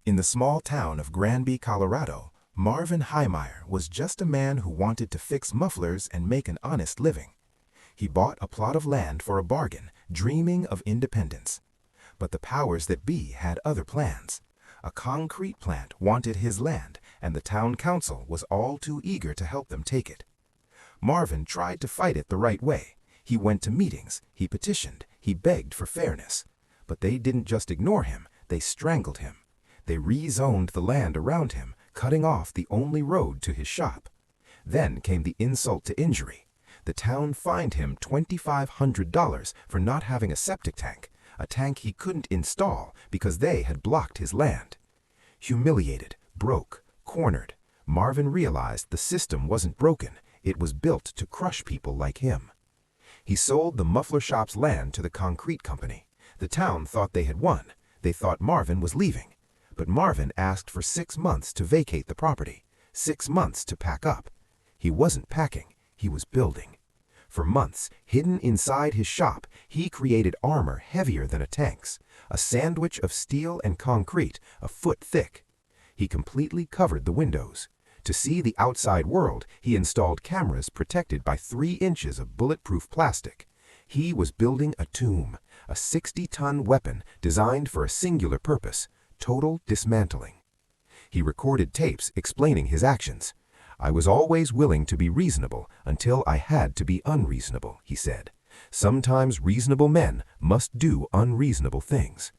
In the small town of Granby, Colorado, Marvin Heemeyer was just a man who wanted to fix mufflers and make an honest living. He bought a plot of land for a bargain, dreaming of independence. But the powers that be had other plans. A concrete plant wanted his land, and the town council was all too eager to help them take it. Marvin tried to fight it the right way. He went to meetings, he petitioned, he begged for fairness. But they didn't just ignore him, they strangled him. They rezoned the land around him, cutting off the only road to his shop. Then came the insult to injury. The town fined him $2,500 for not having a septic tank, a tank he couldn't install because they had blocked his land. Humiliated, broke, cornered, Marvin realized the system wasn't broken, it was built to crush people like him. He sold the muffler shop's land to the concrete company. The town thought they had won. They thought Marvin was leaving. But Marvin asked for 6 months to vacate the property, 6 months to pack up. He wasn't packing, he was building. For months, hidden inside his shop, he created armor heavier than a tank's, a sandwich of steel and concrete a foot thick. He completely covered the windows. To see the outside world, he installed cameras protected by 3 inches of bulletproof plastic. He was building a tomb, a 60-ton weapon designed for a singular purpose: total dismantling. He recorded tapes explaining his actions. "I was always willing to be reasonable until I had to be unreasonable," he said. "Sometimes reasonable men must do unreasonable things."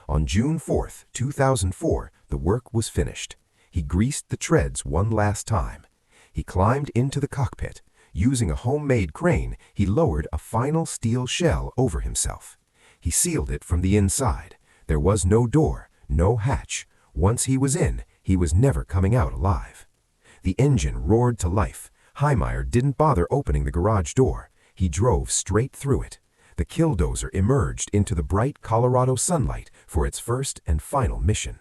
On June 4, 2004, the work was finished. He greased the treads one last time. He climbed into the cockpit. Using a homemade crane, he lowered a final steel shell over himself. He sealed it from the inside. There was no door, no hatch. Once he was in, he was never coming out alive. The engine roared to life. Heemeyer didn't bother opening the garage door. He drove straight through it. The Killdozer emerged into the bright Colorado sunlight for its first and final mission.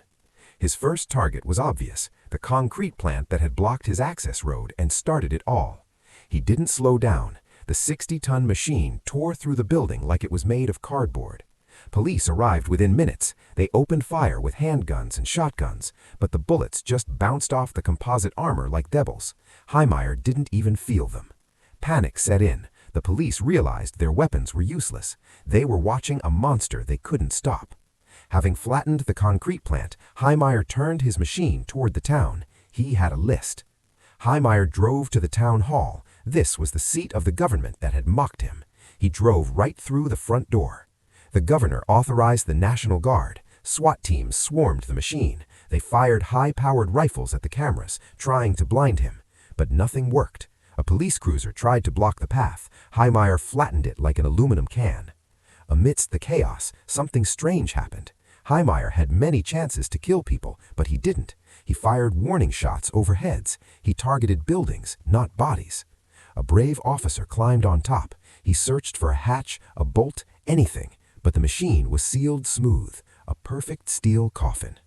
His first target was obvious, the concrete plant that had blocked his access road and started it all. He didn't slow down. The 60-ton machine tore through the building like it was made of cardboard. Police arrived within minutes. They opened fire with handguns and shotguns, but the bullets just bounced off the composite armor like devils. Heemeyer didn't even feel them. Panic set in. The police realized their weapons were useless. They were watching a monster they couldn't stop. Having flattened the concrete plant, Heemeyer turned his machine toward the town. He had a list. Heemeyer drove to the town hall. This was the seat of the government that had mocked him. He drove right through the front door. The governor authorized the National Guard. SWAT teams swarmed the machine. They fired high-powered rifles at the cameras, trying to blind him. But nothing worked. A police cruiser tried to block the path. Heemeyer flattened it like an aluminum can. Amidst the chaos, something strange happened. Heemeyer had many chances to kill people, but he didn't. He fired warning shots over heads. He targeted buildings, not bodies. A brave officer climbed on top. He searched for a hatch, a bolt, anything. But the machine was sealed smooth, a perfect steel coffin.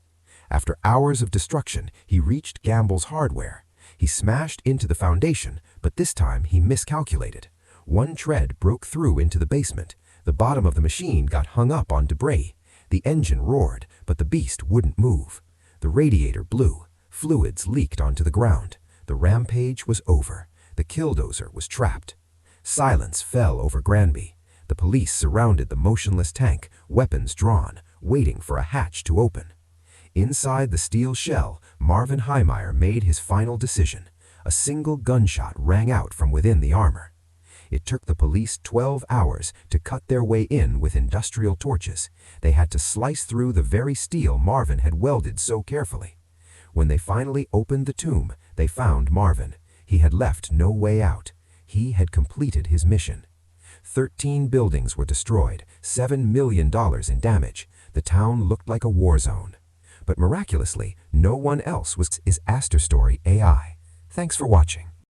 After hours of destruction, he reached Gamble's hardware. He smashed into the foundation, but this time he miscalculated. One tread broke through into the basement. The bottom of the machine got hung up on debris. The engine roared, but the beast wouldn't move. The radiator blew. Fluids leaked onto the ground. The rampage was over. The Killdozer was trapped. Silence fell over Granby. The police surrounded the motionless tank, weapons drawn, waiting for a hatch to open. Inside the steel shell, Marvin Heemeyer made his final decision. A single gunshot rang out from within the armor. It took the police 12 hours to cut their way in with industrial torches. They had to slice through the very steel Marvin had welded so carefully. When they finally opened the tomb, they found Marvin. He had left no way out. He had completed his mission. 13 buildings were destroyed, $7 million in damage. The town looked like a war zone. But miraculously, no one else was. Is Aster Story AI. Thanks for watching.